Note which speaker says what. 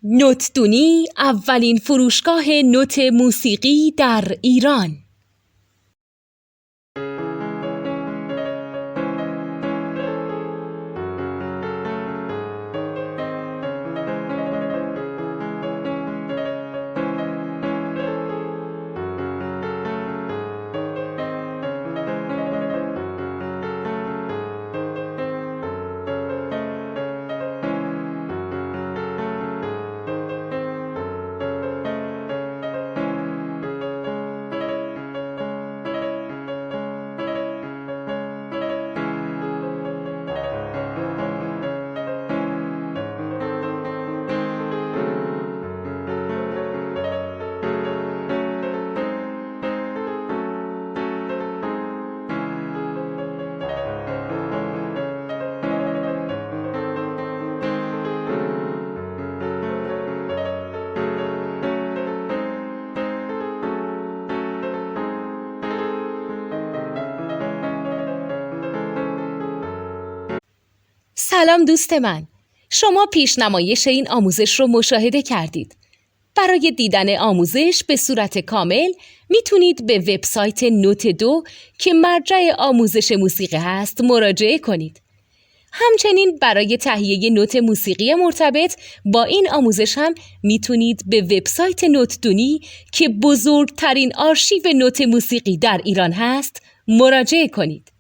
Speaker 1: نوتدونی اولین فروشگاه نوت موسیقی در ایران. سلام دوست من، شما پیشنمایش این آموزش رو مشاهده کردید. برای دیدن آموزش به صورت کامل میتونید به وبسایت نوت2 که مرجع آموزش موسیقی هست مراجعه کنید. همچنین برای تهیه نوت موسیقی مرتبط با این آموزش هم میتونید به وبسایت نوتدونی که بزرگترین آرشیو نوت موسیقی در ایران هست مراجعه کنید.